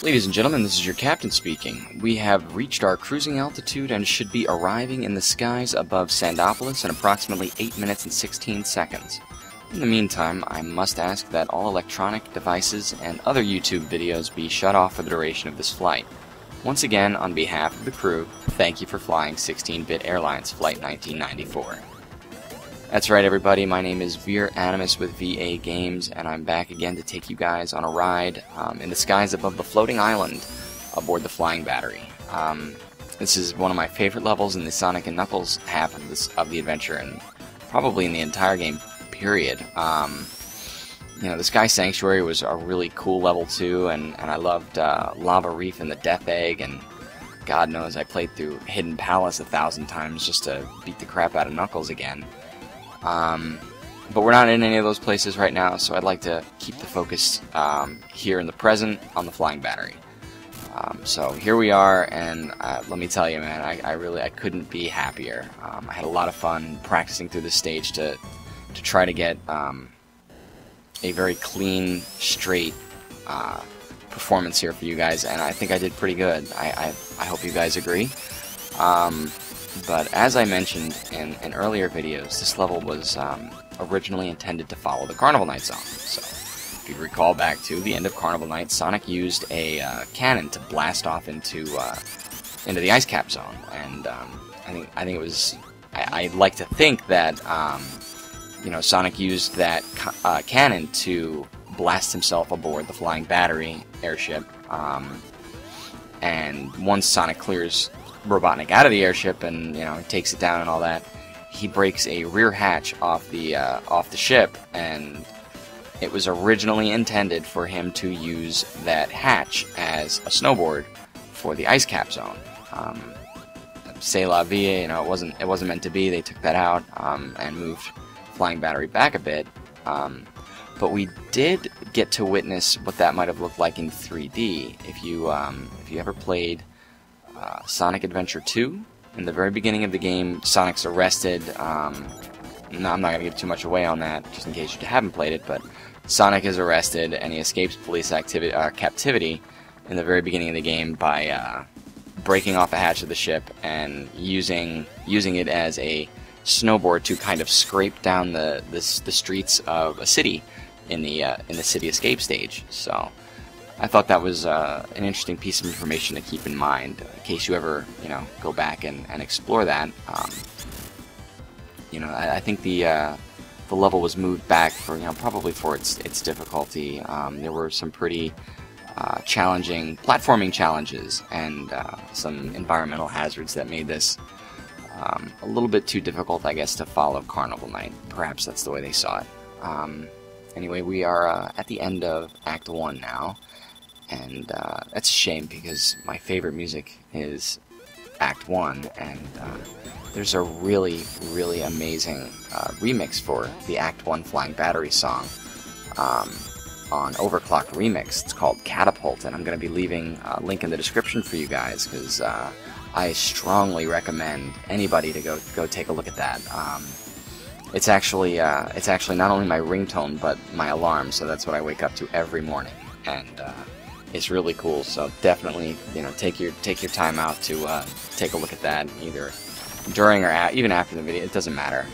Ladies and gentlemen, this is your captain speaking. We have reached our cruising altitude and should be arriving in the skies above Sandopolis in approximately 8 minutes and 16 seconds. In the meantime, I must ask that all electronic devices and other YouTube videos be shut off for the duration of this flight. Once again, on behalf of the crew, thank you for flying 16-Bit Airlines Flight 1994. That's right, everybody. My name is Animus with VA Games, and I'm back again to take you guys on a ride in the skies above the floating island aboard the Flying Battery. This is one of my favorite levels in the Sonic and Knuckles half of the adventure, and probably in the entire game, period. The Sky Sanctuary was a really cool level too, and I loved Lava Reef and the Death Egg, and God knows I played through Hidden Palace 1,000 times just to beat the crap out of Knuckles again. But we're not in any of those places right now, so I'd like to keep the focus here in the present on the Flying Battery. So here we are, and let me tell you, man, I couldn't be happier. I had a lot of fun practicing through this stage to try to get a very clean, straight performance here for you guys, and I think I did pretty good. I hope you guys agree. But as I mentioned in earlier videos, this level was originally intended to follow the Carnival Night song. So, if you recall back to the end of Carnival Night, Sonic used a cannon to blast off into the ice cap zone, and I think it was. I like to think that Sonic used that cannon to blast himself aboard the Flying Battery airship, and once Sonic clears Robotnik out of the airship and takes it down and all that, he breaks a rear hatch off the ship, and it was originally intended for him to use that hatch as a snowboard for the ice cap zone. C'est la vie, it wasn't meant to be. They took that out and moved Flying Battery back a bit, but we did get to witness what that might have looked like in 3D. If you ever played Sonic Adventure 2, in the very beginning of the game, Sonic's arrested. No, I'm not going to give too much away on that, just in case you haven't played it, but Sonic is arrested and he escapes police captivity in the very beginning of the game by breaking off a hatch of the ship and using it as a snowboard to kind of scrape down the streets of a city in the city escape stage. So I thought that was an interesting piece of information to keep in mind in case you ever go back and explore that. I think the level was moved back for probably for its difficulty. There were some pretty challenging platforming challenges and some environmental hazards that made this a little bit too difficult, I guess, to follow Carnival Night. Perhaps that's the way they saw it. Anyway, we are at the end of Act 1 now, and that's a shame because my favorite music is Act 1, and there's a really, really amazing remix for the Act 1 Flying Battery song on Overclocked Remix. It's called Catapult, and I'm going to be leaving a link in the description for you guys because I strongly recommend anybody to go take a look at that. It's actually not only my ringtone but my alarm, so that's what I wake up to every morning, and it's really cool. So definitely, take your time out to take a look at that, either during or even after the video. It doesn't matter.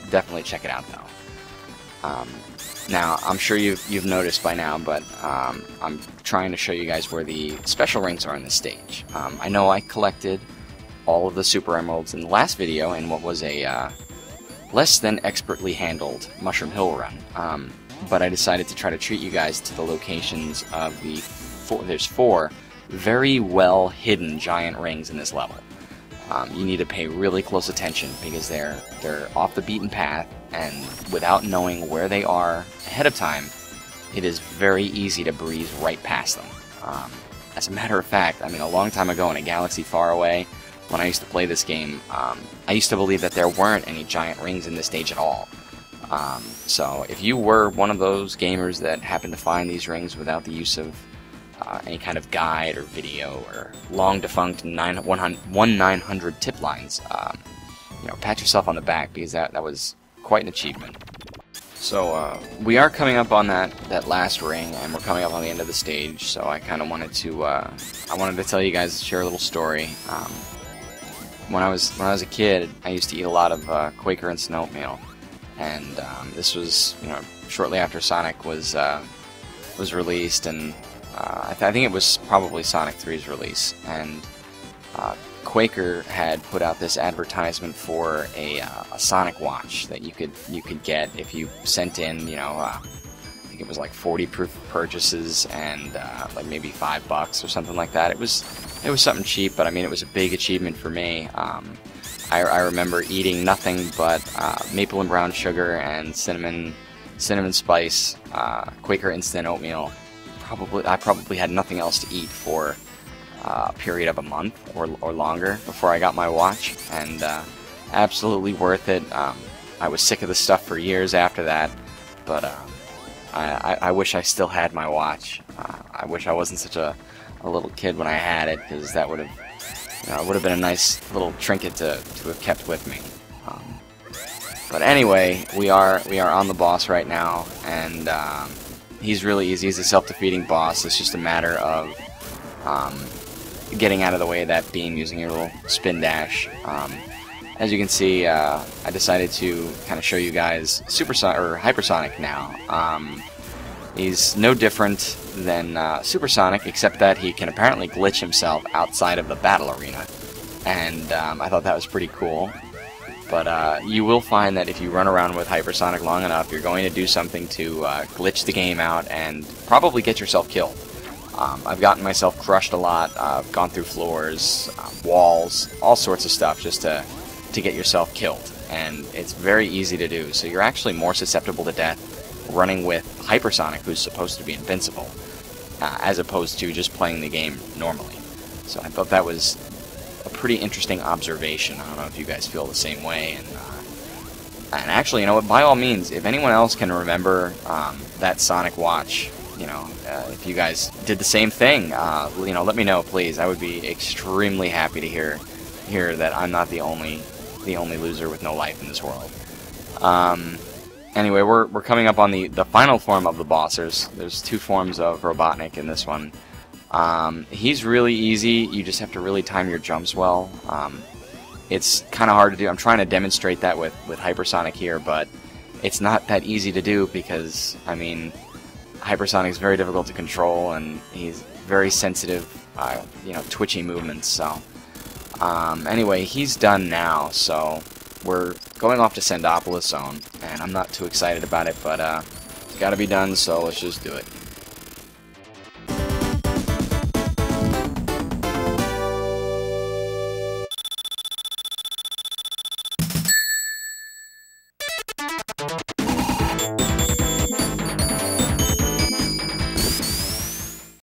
Definitely check it out though. Now, I'm sure you've noticed by now, but I'm trying to show you guys where the special rings are in the stage. I know I collected all of the Super Emeralds in the last video in what was a less than expertly handled Mushroom Hill run, but I decided to try to treat you guys to the locations of there's 4 very well hidden giant rings in this level. You need to pay really close attention because they're off the beaten path, and without knowing where they are ahead of time, it is very easy to breeze right past them. As a matter of fact, a long time ago in a galaxy far away, when I used to play this game, I used to believe that there weren't any giant rings in this stage at all. So if you were one of those gamers that happened to find these rings without the use of any kind of guide or video or long-defunct 1-900 tip lines, pat yourself on the back because that was quite an achievement. So we are coming up on that last ring, and we're coming up on the end of the stage. So I kind of wanted to tell you guys, share a little story. When I was a kid, I used to eat a lot of Quaker instant oatmeal, and this was, you know, shortly after Sonic was released, and I think it was probably Sonic 3's release, and Quaker had put out this advertisement for a Sonic watch that you could get if you sent in, you know, I think it was like 40 proof purchases and like maybe $5 or something like that. It was something cheap, but I mean, it was a big achievement for me. I remember eating nothing but maple and brown sugar and cinnamon spice Quaker instant oatmeal. I probably had nothing else to eat for a period of a month or longer before I got my watch, and absolutely worth it. I was sick of the stuff for years after that, but I wish I still had my watch. I wish I wasn't such a little kid when I had it, because that would have, you know, it would have been a nice little trinket to have kept with me. But anyway, we are on the boss right now, and he's really easy. He's a self-defeating boss. It's just a matter of getting out of the way of that beam using your little spin dash. As you can see, I decided to kind of show you guys Hypersonic now. He's no different than Supersonic, except that he can apparently glitch himself outside of the battle arena, and I thought that was pretty cool. But you will find that if you run around with Hypersonic long enough, you're going to do something to glitch the game out and probably get yourself killed. I've gotten myself crushed a lot. I've gone through floors, walls, all sorts of stuff just to get yourself killed. And it's very easy to do. So you're actually more susceptible to death running with Hypersonic, who's supposed to be invincible, as opposed to just playing the game normally. So I thought that was a pretty interesting observation. I don't know if you guys feel the same way. And actually, you know what, by all means, if anyone else can remember that Sonic watch, you know, if you guys did the same thing, you know, let me know, please. I would be extremely happy to hear that I'm not the only loser with no life in this world. Anyway, we're coming up on the final form of the boss. There's two forms of Robotnik in this one. He's really easy. You just have to really time your jumps well. It's kind of hard to do. I'm trying to demonstrate that with Hypersonic here, but it's not that easy to do because, I mean, Hypersonic is very difficult to control, and he's very sensitive, you know, twitchy movements. So, anyway, he's done now. So we're going off to Sendopolis Zone, and I'm not too excited about it, but it's got to be done. So let's just do it.